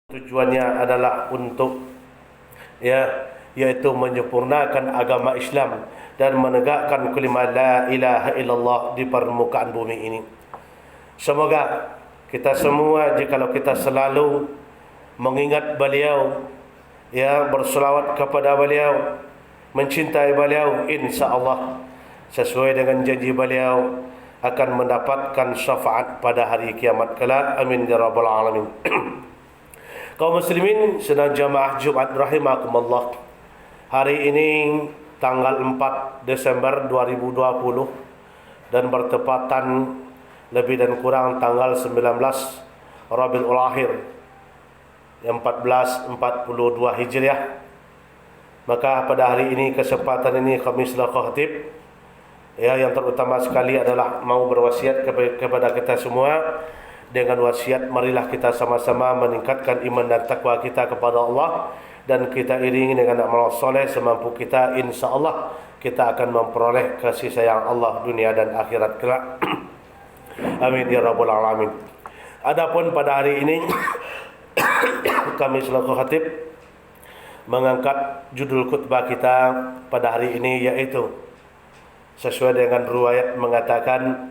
Tujuannya adalah untuk yaitu menyempurnakan agama Islam dan menegakkan kalimat la ilaha illallah di permukaan bumi ini. Semoga kita semua, jikalau kita selalu mengingat beliau, berselawat kepada beliau, mencintai beliau, insya-Allah sesuai dengan janji beliau akan mendapatkan syafaat pada hari kiamat kelak. Amin ya rabbal alamin. Kaum muslimin sedang jamaah Jumat rahimakumullah. Hari ini tanggal 4 Desember 2020 dan bertepatan lebih dan kurang tanggal 19 Rabiul Akhir 1442 Hijriah. Maka pada hari ini, kesempatan ini, kami selaku khatib yang terutama sekali adalah mau berwasiat kepada kita semua. Dengan wasiat, marilah kita sama-sama meningkatkan iman dan takwa kita kepada Allah, dan kita iringi dengan amal soleh semampu kita. Insya Allah kita akan memperoleh kasih sayang Allah dunia dan akhirat kelak. Amin ya rabbal alamin. Adapun pada hari ini kami selaku khatib mengangkat judul khutbah kita pada hari ini, yaitu sesuai dengan riwayat mengatakan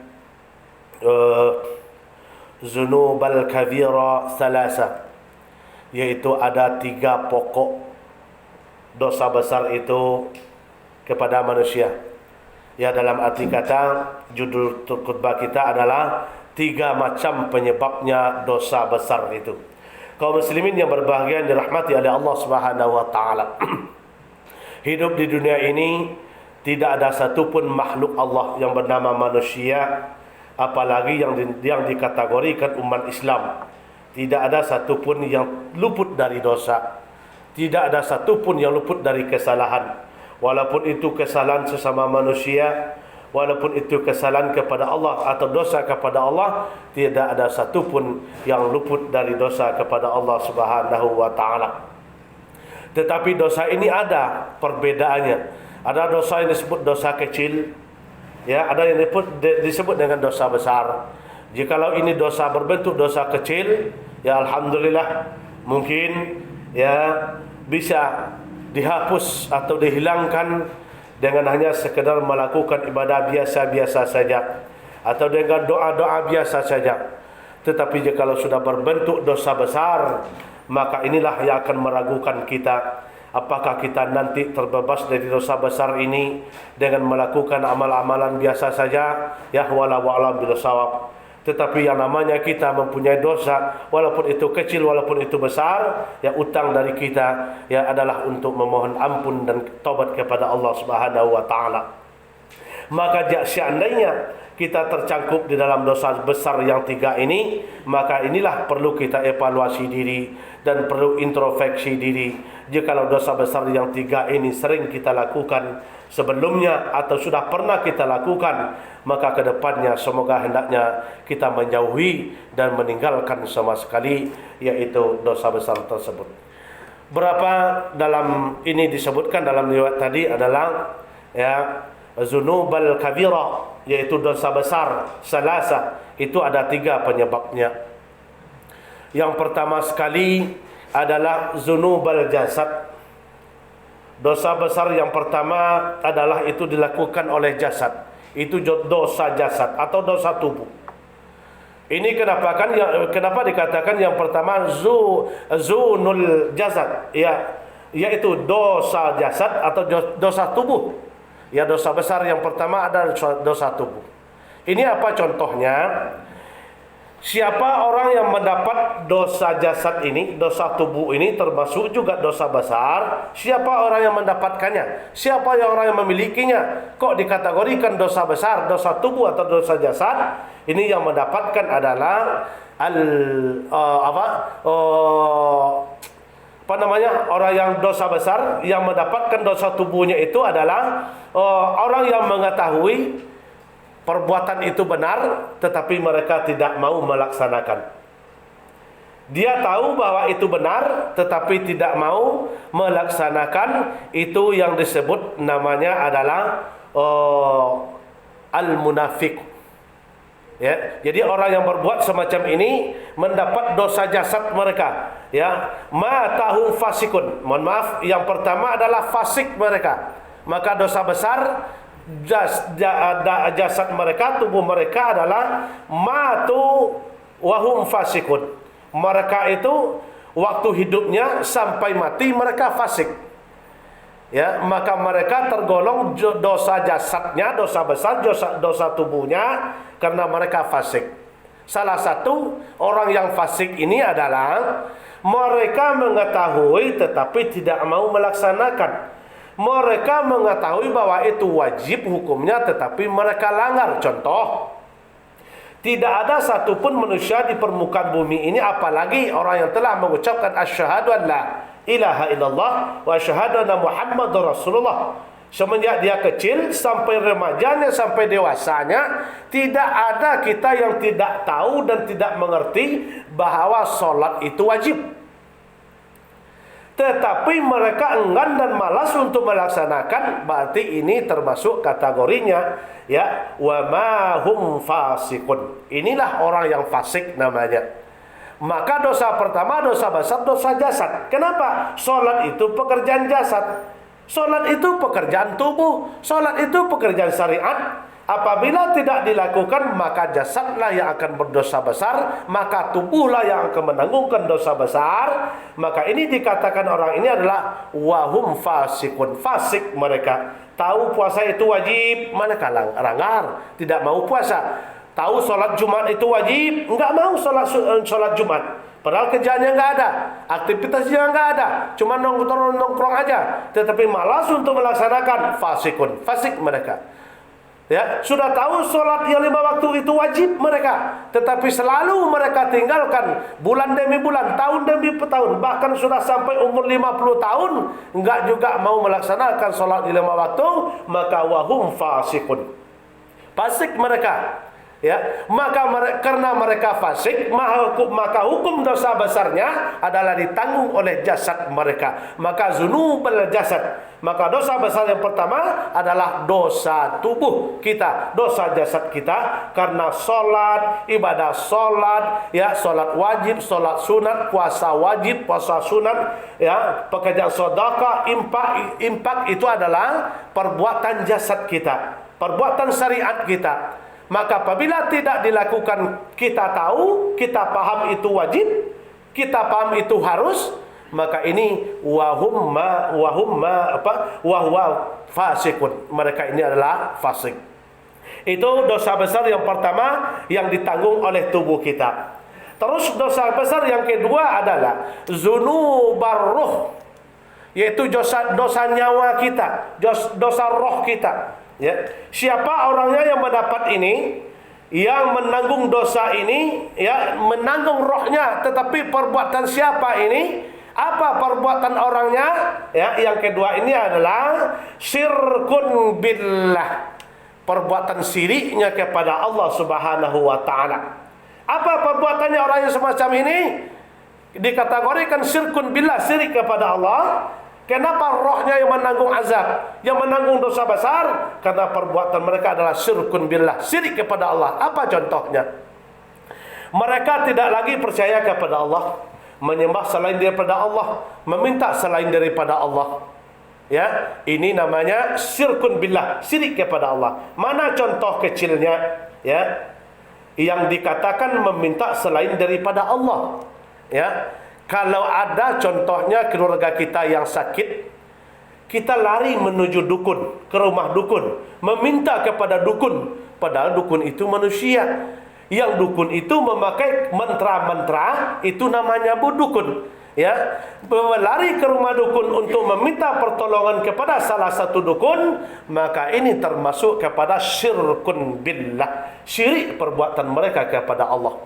Zunubal kabira salasa, yaitu ada 3 pokok dosa besar itu kepada manusia. Ya, dalam arti kata, judul khutbah kita adalah 3 macam penyebabnya dosa besar itu. Kaum muslimin yang berbahagia, dirahmati oleh Allah Subhanahu wa taala. Hidup di dunia ini tidak ada satupun makhluk Allah yang bernama manusia, apalagi yang dikategorikan umat Islam, tidak ada satupun yang luput dari dosa. Tidak ada satupun yang luput dari kesalahan. Walaupun itu kesalahan sesama manusia, walaupun itu kesalahan kepada Allah atau dosa kepada Allah, tidak ada satupun yang luput dari dosa kepada Allah Subhanahu wa taala. Tetapi dosa ini ada perbedaannya. Ada dosa yang disebut dosa kecil, ada yang disebut dengan dosa besar. Jikalau ini dosa berbentuk dosa kecil, alhamdulillah, mungkin bisa dihapus atau dihilangkan dengan hanya sekedar melakukan ibadah biasa-biasa saja, atau dengan doa-doa biasa saja. Tetapi jikalau sudah berbentuk dosa besar, maka inilah yang akan meragukan kita, apakah kita nanti terbebas dari dosa besar ini dengan melakukan amal-amalan biasa saja, walau a'lam bishawab. Tetapi yang namanya kita mempunyai dosa, walaupun itu kecil, walaupun itu besar, utang dari kita adalah untuk memohon ampun dan taubat kepada Allah Subhanahu wa taala. Maka seandainya kita tercangkup di dalam dosa besar yang 3 ini, maka inilah perlu kita evaluasi diri dan perlu introspeksi diri. Jikalau dosa besar yang 3 ini sering kita lakukan sebelumnya atau sudah pernah kita lakukan, maka ke depannya semoga hendaknya kita menjauhi dan meninggalkan sama sekali, yaitu dosa besar tersebut. Berapa dalam ini disebutkan dalam riwayat tadi adalah Zunubal kabira, yaitu dosa besar salasa, itu ada 3 penyebabnya. Yang pertama sekali adalah zunubal jasad. Dosa besar yang pertama adalah itu dilakukan oleh jasad. Itu dosa jasad atau dosa tubuh. Ini kenapa dikatakan yang pertama zunul jasad, yaitu dosa jasad atau dosa tubuh. Dosa besar yang pertama adalah dosa tubuh. Ini apa contohnya? Siapa orang yang mendapat dosa jasad ini, dosa tubuh ini termasuk juga dosa besar. Siapa orang yang mendapatkannya? Siapa orang yang memilikinya? Kok dikategorikan dosa besar, dosa tubuh atau dosa jasad? Ini yang mendapatkan adalah orang yang dosa besar, yang mendapatkan dosa tubuhnya itu adalah orang yang mengetahui perbuatan itu benar, tetapi mereka tidak mau melaksanakan. Dia tahu bahwa itu benar, tetapi tidak mau melaksanakan. Itu yang disebut namanya adalah al-munafik. Jadi orang yang berbuat semacam ini mendapat dosa jasad mereka. ya, matahum fasikun. Mohon maaf, yang pertama adalah fasik mereka. Maka dosa besar jasad mereka, tubuh mereka adalah matu wahum fasikun. Mereka itu waktu hidupnya sampai mati mereka fasik. Ya, maka mereka tergolong dosa jasadnya, dosa besar, dosa tubuhnya karena mereka fasik. Salah satu orang yang fasik ini adalah mereka mengetahui tetapi tidak mau melaksanakan. Mereka mengetahui bahwa itu wajib hukumnya tetapi mereka langgar. Contoh, tidak ada satupun manusia di permukaan bumi ini, apalagi orang yang telah mengucapkan asyhadu an la ilaha illallah wa asyhadu anna muhammadar rasulullah, semenjak dia kecil sampai remajanya sampai dewasanya, tidak ada kita yang tidak tahu dan tidak mengerti bahwa sholat itu wajib. Tetapi mereka enggan dan malas untuk melaksanakan, berarti ini termasuk kategorinya, ya, wa ma hum fasikun. Inilah orang yang fasik namanya. Maka dosa pertama, dosa besar, dosa jasad. Kenapa? Salat itu pekerjaan jasad. Salat itu pekerjaan tubuh. Salat itu pekerjaan syariat. Apabila tidak dilakukan, maka jasadlah yang akan berdosa besar, maka tubuhlah yang akan menanggungkan dosa besar. Maka ini dikatakan orang ini adalah wahum fasikun. Fasik mereka. Tahu puasa itu wajib, mereka langgar, tidak mau puasa. Tahu sholat Jumat itu wajib, enggak mau sholat Jumat. Padahal kerjaannya enggak ada, aktivitasnya enggak ada, cuma nongkrong aja. Tetapi malas untuk melaksanakan, fasikun, fasik mereka. Ya, sudah tahu sholat yang 5 waktu itu wajib mereka, tetapi selalu mereka tinggalkan bulan demi bulan, tahun demi tahun, bahkan sudah sampai umur 50 tahun enggak juga mau melaksanakan sholat di 5 waktu, maka wahum fasikun. Fasik mereka. Ya, karena mereka fasik, maka hukum dosa besarnya adalah ditanggung oleh jasad mereka. Maka zunubul jasad, maka dosa besar yang pertama adalah dosa tubuh kita, dosa jasad kita, karena sholat, ibadah sholat, ya, sholat wajib, sholat sunat, puasa wajib, puasa sunat, ya, pekerjaan sedekah, infak itu adalah perbuatan jasad kita, perbuatan syariat kita. Maka apabila tidak dilakukan, kita tahu, kita paham itu wajib, kita paham itu harus, maka ini wahum fasikun. Mereka ini adalah fasik. Itu dosa besar yang pertama yang ditanggung oleh tubuh kita. Terus dosa besar yang kedua adalah zunubar ruh, yaitu dosa nyawa kita, dosa roh kita. Ya, siapa orangnya yang mendapat ini, yang menanggung dosa ini, ya, menanggung rohnya. Tetapi perbuatan siapa ini? Apa perbuatan orangnya? Ya, yang kedua ini adalah syirkun billah, perbuatan syiriknya kepada Allah Subhanahu wa taala. Apa perbuatannya orang yang semacam ini? Dikategorikan syirkun billah, syirik kepada Allah. Kenapa rohnya yang menanggung azab, yang menanggung dosa besar? Karena perbuatan mereka adalah syirkun billah, syirik kepada Allah. Apa contohnya? Mereka tidak lagi percaya kepada Allah, menyembah selain daripada Allah, meminta selain daripada Allah. Ya, ini namanya syirkun billah, syirik kepada Allah. Mana contoh kecilnya? Ya, yang dikatakan meminta selain daripada Allah. Ya. Kalau ada contohnya keluarga kita yang sakit, kita lari menuju dukun, ke rumah dukun, meminta kepada dukun, padahal dukun itu manusia. Yang dukun itu memakai mantra-mantra, itu namanya dukun. Ya, lari ke rumah dukun untuk meminta pertolongan kepada salah satu dukun, maka ini termasuk kepada syirkun billah, syirik perbuatan mereka kepada Allah.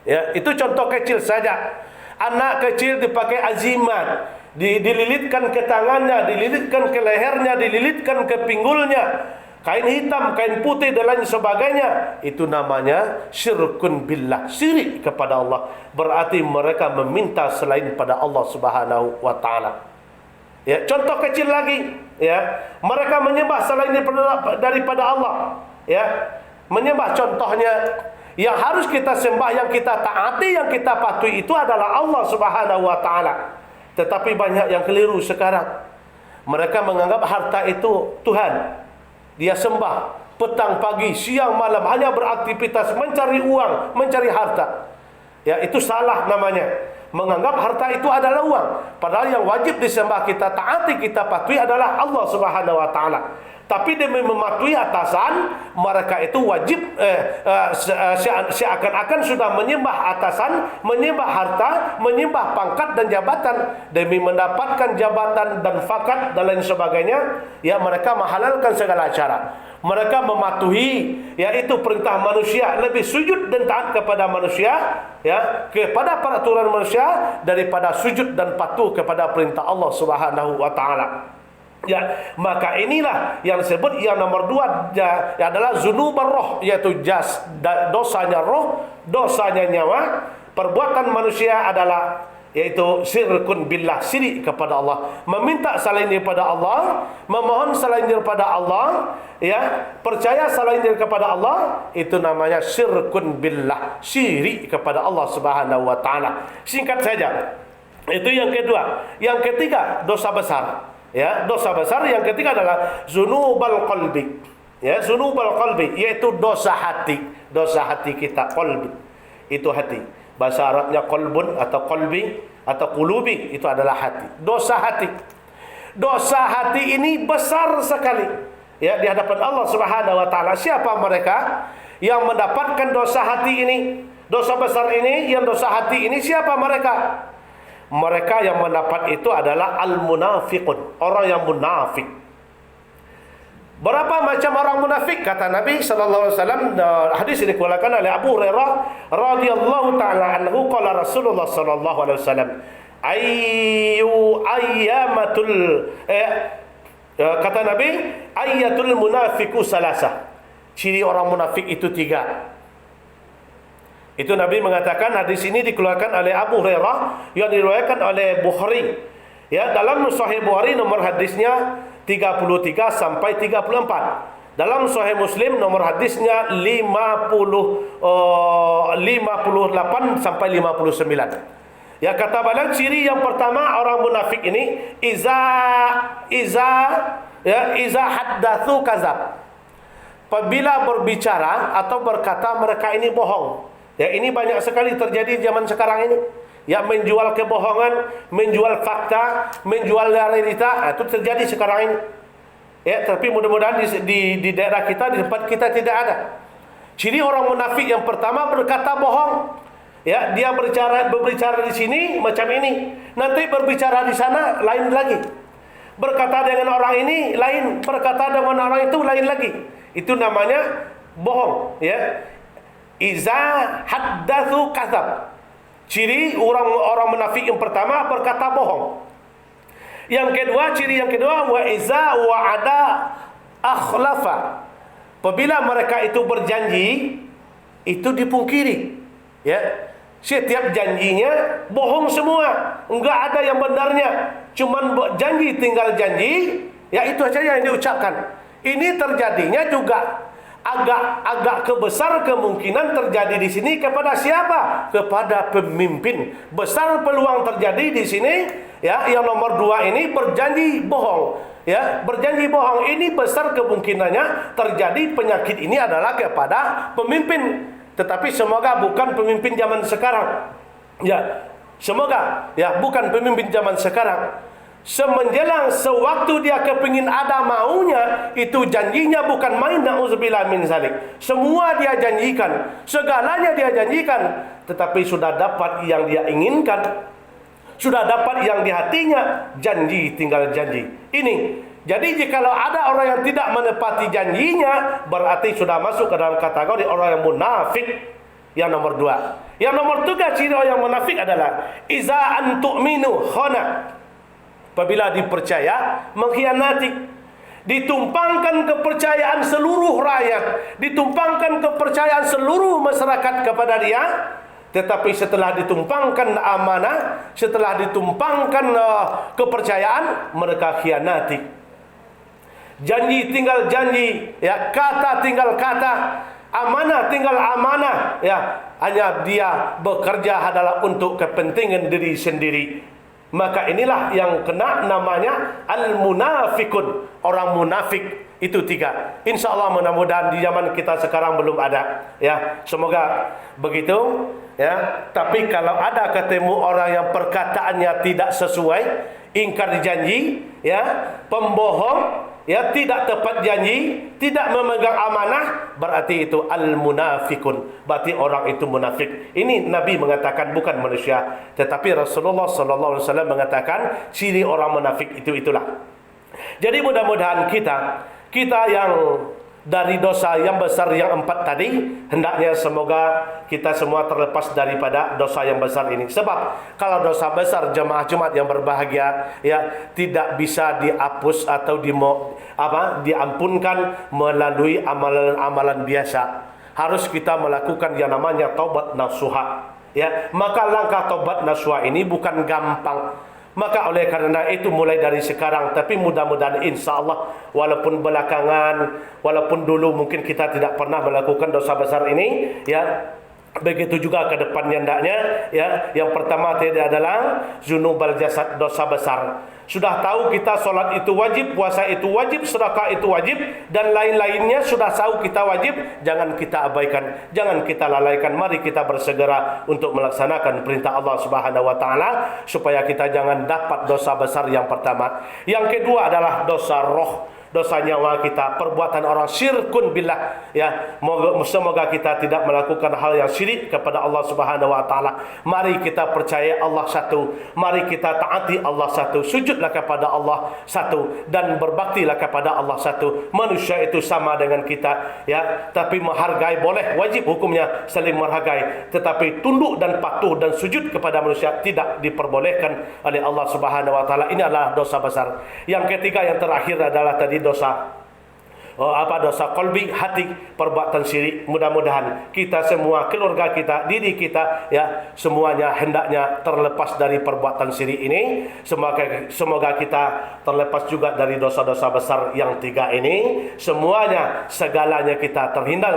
Ya, itu contoh kecil saja. Anak kecil dipakai azimat, dililitkan ke tangannya, dililitkan ke lehernya, dililitkan ke pinggulnya, kain hitam, kain putih dan lain sebagainya. Itu namanya syirkun billah, syirik kepada Allah. Berarti mereka meminta selain pada Allah Subhanahu wa taala. Ya, contoh kecil lagi, ya, mereka menyembah selain daripada Allah. Ya, menyembah contohnya Yang harus kita sembah, yang kita taati, yang kita patuhi itu adalah Allah Subhanahu wa taala. Tetapi banyak yang keliru sekarang. Mereka menganggap harta itu Tuhan. Dia sembah petang, pagi, siang, malam, hanya beraktivitas mencari uang, mencari harta. Ya, itu salah namanya. Menganggap harta itu adalah uang. Padahal yang wajib disembah, kita taati, kita patuhi adalah Allah Subhanahu wa taala. Tapi demi mematuhi atasan, mereka itu wajib seakan-akan sudah menyembah atasan, menyembah harta, menyembah pangkat dan jabatan. Demi mendapatkan jabatan dan pangkat dan lain sebagainya, ya mereka menghalalkan segala cara. Mereka mematuhi yaitu perintah manusia, lebih sujud dan taat kepada manusia, ya, kepada peraturan manusia daripada sujud dan patuh kepada perintah Allah Subhanahu wa taala. Ya, maka inilah yang disebut yang nomor 2 adalah zunubar roh, yaitu dosanya roh, dosanya nyawa. Perbuatan manusia adalah yaitu syirkun billah, syirik kepada Allah, meminta selain daripada Allah, memohon selain daripada Allah, ya, percaya selain daripada Allah, itu namanya syirkun billah, syirik kepada Allah Subhanahu wa taala. Singkat saja, itu yang kedua. Yang ketiga, dosa besar. Ya, dosa besar yang ketiga adalah zunubal qalbi. Ya, zunubal qalbi yaitu dosa hati. Dosa hati kita, qalbi. Itu hati. Bahasa Arabnya qalbun atau qalbi atau qulubi, itu adalah hati. Dosa hati. Dosa hati ini besar sekali. Ya, di hadapan Allah Subhanahu wa taala. Siapa mereka yang mendapatkan dosa hati ini? Dosa besar ini, yang dosa hati ini, siapa mereka? Mereka yang mendapat itu adalah al-munafiqun, orang yang munafik. Berapa macam orang munafik? Kata Nabi sallallahu alaihi wasallam, hadis ini dikeluarkan oleh Abu Hurairah radhiyallahu taala anhu, qala Rasulullah sallallahu alaihi wasallam, kata Nabi, ayatul munafiqu salasah. Ciri orang munafik itu 3. Itu Nabi mengatakan, hadis ini dikeluarkan oleh Abu Hurairah yang diriwayatkan oleh Bukhari. Ya, dalam Sahih Bukhari nomor hadisnya 33 sampai 34. Dalam Sahih Muslim nomor hadisnya 58 sampai 59. Ya, kata beliau, ciri yang pertama orang munafik ini iza haddatsu kazab. Apabila berbicara atau berkata, mereka ini bohong. Ya, ini banyak sekali terjadi zaman sekarang ini. Ya, menjual kebohongan, menjual fakta, menjual realita, itu terjadi sekarang ini. Ya, tapi mudah-mudahan di daerah kita, di tempat kita tidak ada. Ciri orang munafik yang pertama berkata bohong. Ya, dia berbicara di sini macam ini, nanti berbicara di sana lain lagi. Berkata dengan orang ini lain, berkata dengan orang itu lain lagi. Itu namanya bohong, ya. Iza haddatsu kadzab. Ciri orang munafik yang pertama berkata bohong. Yang kedua, ciri yang kedua, wa iza wa'ada akhlafa. Apabila mereka itu berjanji, itu dipungkiri. Ya. Setiap janjinya bohong semua, enggak ada yang benarnya. Cuman janji tinggal janji, ya itu saja yang diucapkan. Ini terjadinya juga agak kebesar kemungkinan terjadi di sini kepada siapa? Kepada pemimpin. Besar peluang terjadi di sini, ya. Yang nomor 2 ini berjanji bohong, ya, berjanji bohong. Ini besar kemungkinannya terjadi penyakit ini adalah kepada pemimpin. Tetapi semoga bukan pemimpin zaman sekarang. Ya, semoga ya bukan pemimpin zaman sekarang. Semenjelang sewaktu dia kepingin ada maunya, itu janjinya bukan main, na'udzubillah min zalik. Semua dia janjikan, segalanya dia janjikan, tetapi sudah dapat yang dia inginkan, sudah dapat yang di hatinya, janji tinggal janji. Ini. Jadi jikalau ada orang yang tidak menepati janjinya, berarti sudah masuk ke dalam kategori orang yang munafik. Yang nomor 2. Yang nomor 3 ciri orang yang munafik adalah iza an tu'minu khana. Apabila dipercaya, mengkhianati. Ditumpangkan kepercayaan seluruh rakyat, ditumpangkan kepercayaan seluruh masyarakat kepada dia, tetapi setelah ditumpangkan amanah, setelah ditumpangkan kepercayaan, mereka khianati. Janji tinggal janji, ya, kata tinggal kata. Amanah tinggal amanah, ya. Hanya dia bekerja adalah untuk kepentingan diri sendiri. Maka inilah yang kena namanya al-munafikun. Orang munafik itu 3. InsyaAllah mudah-mudahan di zaman kita sekarang belum ada, ya. Semoga begitu, ya. Tapi kalau ada ketemu orang yang perkataannya tidak sesuai, ingkar janji, ya, pembohong, ya, tidak tepat janji, tidak memegang amanah, berarti itu al-munafikun. Berarti orang itu munafik. Ini Nabi mengatakan, bukan manusia, tetapi Rasulullah sallallahu alaihi wasallam mengatakan ciri orang munafik itulah. Jadi mudah-mudahan kita yang dari dosa yang besar yang 4 tadi, hendaknya semoga kita semua terlepas daripada dosa yang besar ini. Sebab kalau dosa besar, jemaah Jumat yang berbahagia, ya, tidak bisa dihapus atau diampunkan melalui amalan-amalan biasa. Harus kita melakukan yang namanya taubat nasuha, ya. Maka langkah taubat nasuha ini bukan gampang. Maka oleh karena itu mulai dari sekarang, tapi mudah-mudahan insya-Allah, walaupun belakangan, walaupun dulu mungkin kita tidak pernah melakukan dosa besar ini, ya, begitu juga ke depannya hendaknya, ya. Yang pertama tidak adalah zunubal jasad, dosa besar. Sudah tahu kita solat itu wajib, puasa itu wajib, sedekah itu wajib, dan lain-lainnya sudah tahu kita wajib, jangan kita abaikan, jangan kita lalaikan. Mari kita bersegera untuk melaksanakan perintah Allah Subhanahu wa taala supaya kita jangan dapat dosa besar yang pertama. Yang kedua adalah dosa roh, dosa nyawa kita, perbuatan orang syirkun billah, ya. Semoga kita tidak melakukan hal yang syirik kepada Allah Subhanahu wa taala. Mari kita percaya Allah satu, mari kita taati Allah satu, sujudlah kepada Allah satu, dan berbaktilah kepada Allah satu. Manusia itu sama dengan kita, ya, tapi menghargai boleh, wajib hukumnya saling menghargai, tetapi tunduk dan patuh dan sujud kepada manusia tidak diperbolehkan oleh Allah Subhanahu wa taala. Ini adalah dosa besar. Yang ketiga, yang terakhir adalah tadi dosa dosa qalbi, hati, perbuatan syirik. Mudah-mudahan kita semua, keluarga kita, diri kita, ya, semuanya hendaknya terlepas dari perbuatan syirik ini. Semoga kita terlepas juga dari dosa-dosa besar yang 3 ini. Semuanya, segalanya kita terhindar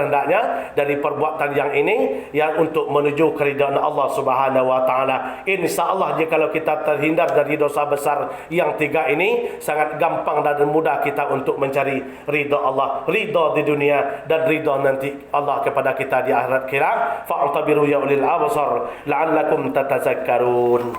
hendaknya dari perbuatan yang ini, yang untuk menuju keridhaan Allah Subhanahu wa taala. Insyaallah jika kita terhindar dari dosa besar yang 3 ini, sangat gampang dan mudah kita untuk mencari ridha Allah, ridha di dunia dan ridha nanti Allah kepada kita di akhirat kelak. Fa'tabiru ya ulil absar la'allakum tatazakkarun.